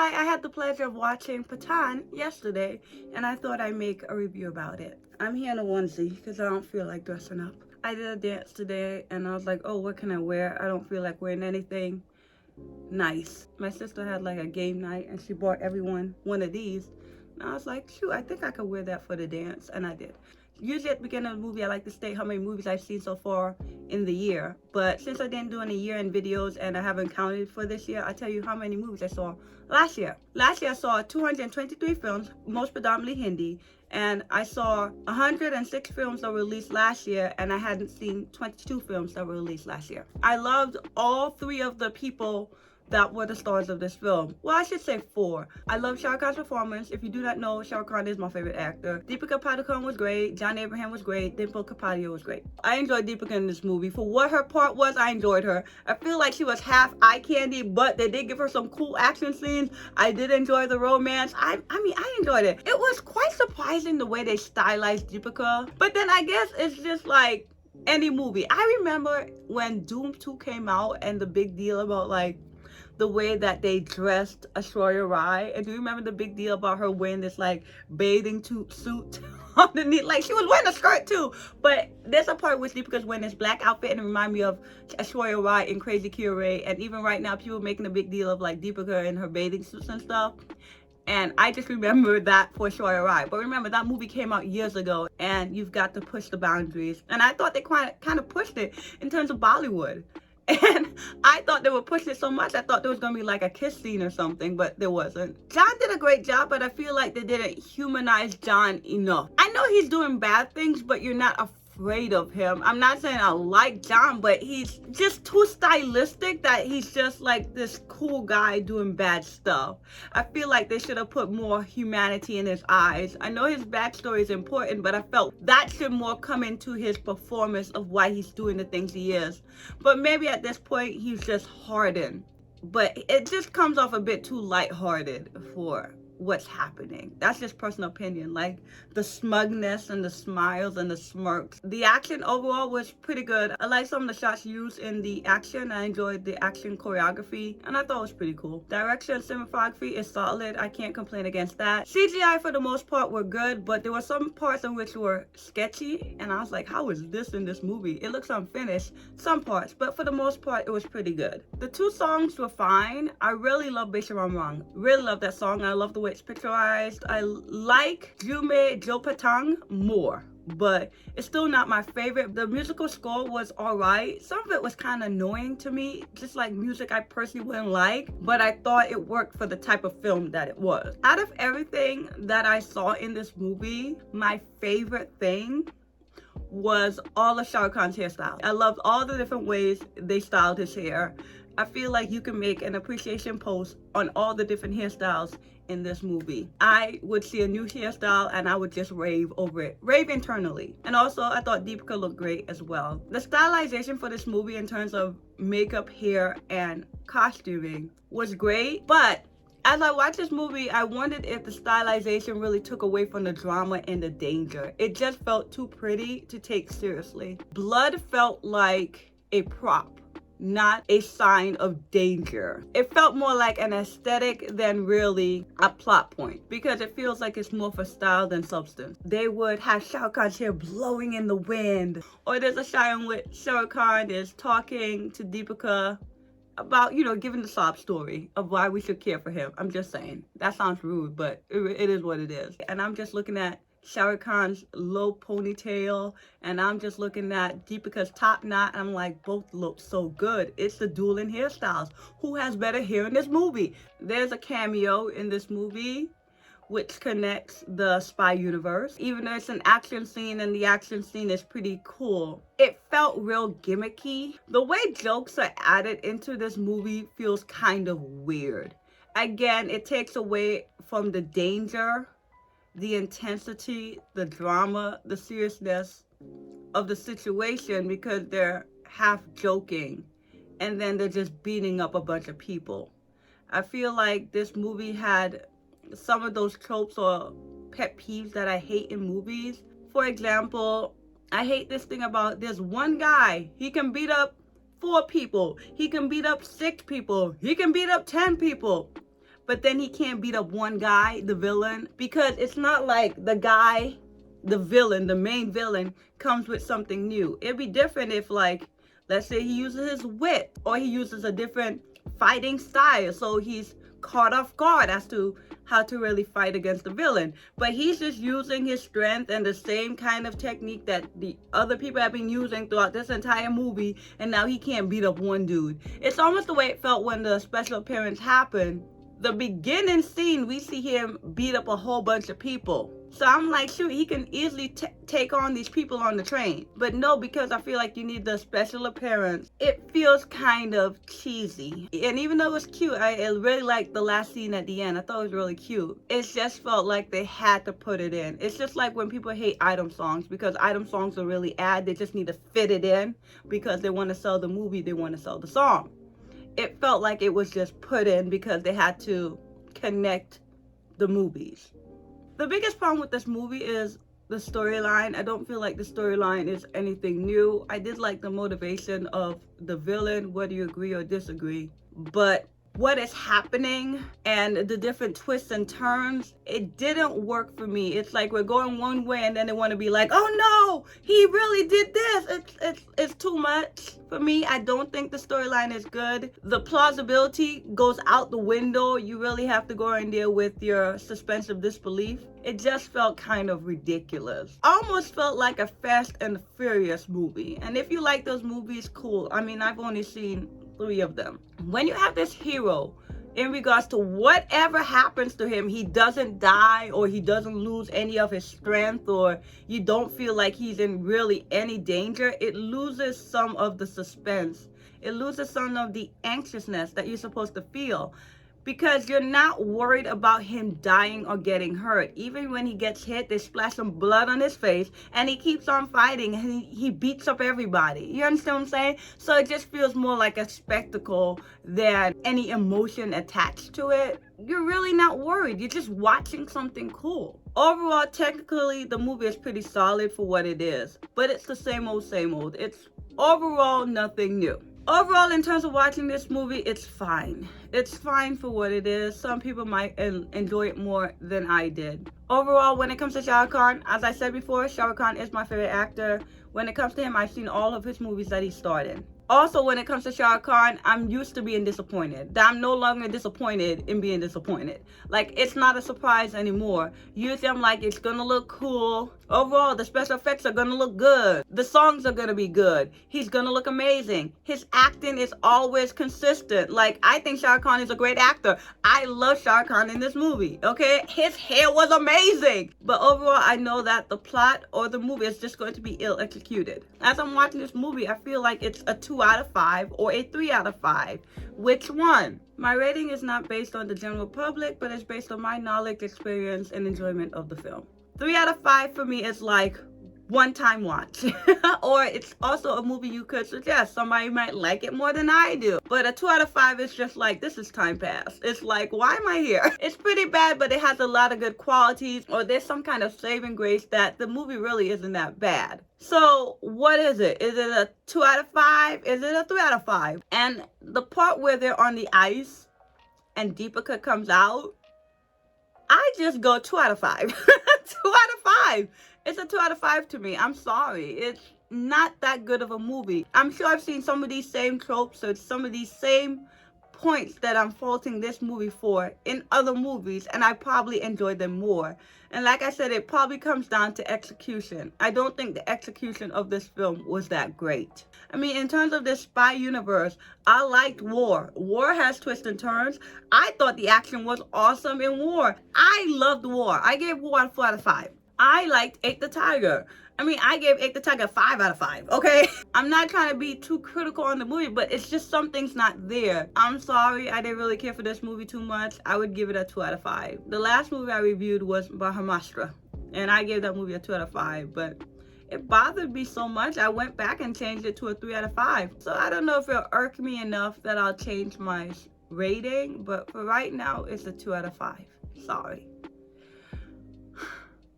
Hi, I had the pleasure of watching Pathaan yesterday, and I thought I'd make a review about it. I'm here in a onesie because I don't feel like dressing up. I did a dance today, and I was like, oh, what can I wear? I don't feel like wearing anything nice. My sister had like a game night, and she bought everyone one of these. And I was like, shoot, I think I could wear that for the dance, and I did. Usually at the beginning of the movie, I like to state how many movies I've seen so far in the year. But since I didn't do any year-end videos and I haven't counted for this year, I'll tell you how many movies I saw last year. Last year I saw 223 films, most predominantly Hindi. And I saw 106 films that were released last year, and I hadn't seen 22 films that were released last year. I loved all three of the people that were the stars of this film. Well, I should say four. I love Shahrukh Khan's performance. If you do not know, Shahrukh Khan is my favorite actor. Deepika Padukone was great. John Abraham was great. Dimple Kapadia was great. I enjoyed Deepika in this movie. For what her part was, I enjoyed her. I feel like she was half eye candy, but they did give her some cool action scenes. I did enjoy the romance. I mean, I enjoyed it. It was quite surprising the way they stylized Deepika. But then I guess it's just like any movie. I remember when Doom 2 came out and the big deal about like the way that they dressed Aishwarya Rai. And do you remember the big deal about her wearing this like bathing suit underneath? Like she was wearing a skirt too. But there's a part where Deepika's wearing this black outfit and it reminded me of Aishwarya Rai in Crazy Kyure. And even right now, people are making a big deal of like Deepika in her bathing suits and stuff. And I just remember that for Aishwarya Rai. But remember, that movie came out years ago, and you've got to push the boundaries. And I thought they kind of pushed it in terms of Bollywood. And I thought they were pushing it so much, I thought there was going to be like a kiss scene or something, but there wasn't. John did a great job, but I feel like they didn't humanize John enough. I know he's doing bad things, but you're not afraid of him. I'm not saying I like John, but he's just too stylistic that he's just like this cool guy doing bad stuff. I feel like they should have put more humanity in his eyes. I know his backstory is important, but I felt that should more come into his performance of why he's doing the things he is. But maybe at this point he's just hardened. But it just comes off a bit too lighthearted for what's happening. That's just personal opinion. Like the smugness and the smiles and the smirks. The action overall was pretty good. I like some of the shots used in the action. I enjoyed the action choreography and I thought it was pretty cool. Direction and cinematography is solid. I can't complain against that. CGI for the most part were good, but there were some parts in which were sketchy and I was like, how is this in this movie? It looks unfinished, some parts, but for the most part it was pretty good. The two songs were fine. I really love Besharam Rang. Really love that song. I love the way it's picturized. I like Jume Jo Pathaan more, but it's still not my favorite. The musical score was all right. Some of it was kind of annoying to me, just like music I personally wouldn't like, but I thought it worked for the type of film that it was. Out of everything that I saw in this movie, my favorite thing was all of Shahrukh Khan's hairstyle. I loved all the different ways they styled his hair. I feel like you can make an appreciation post on all the different hairstyles in this movie. I would see a new hairstyle and I would just rave over it. Rave internally. And also, I thought Deepika looked great as well. The stylization for this movie in terms of makeup, hair, and costuming was great, but as I watched this movie, I wondered if the stylization really took away from the drama and the danger. It just felt too pretty to take seriously. Blood felt like a prop, not a sign of danger. It felt more like an aesthetic than really a plot point because it feels like it's more for style than substance. They would have Shahrukh Khan's hair blowing in the wind, or there's a shot in which Shahrukh Khan is talking to Deepika about, you know, giving the sob story of why we should care for him. I'm just saying. That sounds rude, but it is what it is. And I'm just looking at Shahrukh Khan's low ponytail, and I'm just looking at Deepika's top knot, and I'm like, both look so good. It's the dueling hairstyles. Who has better hair in this movie? There's a cameo in this movie which connects the spy universe. Even though it's an action scene and the action scene is pretty cool, it felt real gimmicky. The way jokes are added into this movie feels kind of weird. Again, it takes away from the danger, the intensity, the drama, the seriousness of the situation because they're half joking and then they're just beating up a bunch of people. I feel like this movie had some of those tropes or pet peeves that I hate in movies. For example, I hate this thing about there's one guy, he can beat up 4 people, he can beat up 6 people, he can beat up 10 people. but then he can't beat up one guy, the villain, because it's not like the guy, the villain, the main villain, comes with something new. It'd be different if, like, let's say he uses his wit, or he uses a different fighting style, so he's caught off guard as to how to really fight against the villain. But he's just using his strength and the same kind of technique that the other people have been using throughout this entire movie, and now he can't beat up one dude. It's almost the way it felt when the special appearance happened. The beginning scene, we see him beat up a whole bunch of people. So I'm like, shoot, he can easily take on these people on the train. But no, because I feel like you need the special appearance, it feels kind of cheesy. And even though it was cute, I really liked the last scene at the end. I thought it was really cute. It just felt like they had to put it in. It's just like when people hate item songs, because item songs are really ad. They just need to fit it in because they want to sell the movie, they want to sell the song. It felt like it was just put in because they had to connect the movies. The biggest problem with this movie is the storyline. I don't feel like the storyline is anything new. I did like the motivation of the villain, whether you agree or disagree. But what is happening and the different twists and turns, it didn't work for me. It's like we're going one way and then they want to be like, oh no, he really did this. It's too much for me. I don't think the storyline is good. The plausibility goes out the window. You really have to go in there with your suspense of disbelief. It just felt kind of ridiculous. Almost felt like a Fast and Furious movie. And if you like those movies, cool. I mean, I've only seen 3 of them. When you have this hero, in regards to whatever happens to him, he doesn't die or he doesn't lose any of his strength, or you don't feel like he's in really any danger, it loses some of the suspense. It loses some of the anxiousness that you're supposed to feel, because you're not worried about him dying or getting hurt. Even when he gets hit, they splash some blood on his face and he keeps on fighting and he beats up everybody. You understand what I'm saying? So it just feels more like a spectacle than any emotion attached to it. You're really not worried. You're just watching something cool. Overall, technically, the movie is pretty solid for what it is, but it's the same old, same old. It's overall nothing new. Overall, in terms of watching this movie, it's fine. It's fine for what it is. Some people might enjoy it more than I did. Overall, when it comes to Shahrukh Khan, as I said before, Shahrukh Khan is my favorite actor. When it comes to him, I've seen all of his movies that he starred in. Also, when it comes to Shahrukh Khan, I'm used to being disappointed. I'm no longer disappointed in being disappointed. Like, it's not a surprise anymore. Usually I'm like, it's gonna look cool. Overall, the special effects are gonna look good. The songs are gonna be good. He's gonna look amazing. His acting is always consistent. Like, I think Shahrukh Khan is a great actor. I love Shahrukh Khan in this movie, okay? His hair was amazing. But overall, I know that the plot or the movie is just going to be ill executed. As I'm watching this movie, I feel like it's a 2 out of 5 or a 3 out of 5. Which one? My rating is not based on the general public, but it's based on my knowledge, experience, and enjoyment of the film. 3 out of 5 for me is like one-time watch. Or it's also a movie you could suggest. Somebody might like it more than I do. But a 2 out of 5 is just like, this is time pass. It's like, why am I here? It's pretty bad, but it has a lot of good qualities, or there's some kind of saving grace that the movie really isn't that bad. So what is it? Is it a 2 out of 5? Is it a 3 out of 5? And the part where they're on the ice and Deepika comes out, I just go 2 out of 5. 2 out of 5. It's a 2 out of 5 to me. I'm sorry. It's not that good of a movie. I'm sure I've seen some of these same tropes or some of these same points that I'm faulting this movie for in other movies, and I probably enjoyed them more. And like I said, it probably comes down to execution. I don't think the execution of this film was that great. I mean, in terms of this spy universe, I liked War. War has twists and turns. I thought the action was awesome in War. I loved War. I gave War a 4 out of 5. I liked Ate the Tiger. I mean, I gave Ate the Tiger 5 out of 5, okay? I'm not trying to be too critical on the movie, but it's just something's not there. I'm sorry, I didn't really care for this movie too much. I would give it a 2 out of 5. The last movie I reviewed was Brahmastra, and I gave that movie a 2 out of 5, but it bothered me so much, I went back and changed it to a 3 out of 5. So I don't know if it'll irk me enough that I'll change my rating, but for right now, it's a 2 out of 5. Sorry.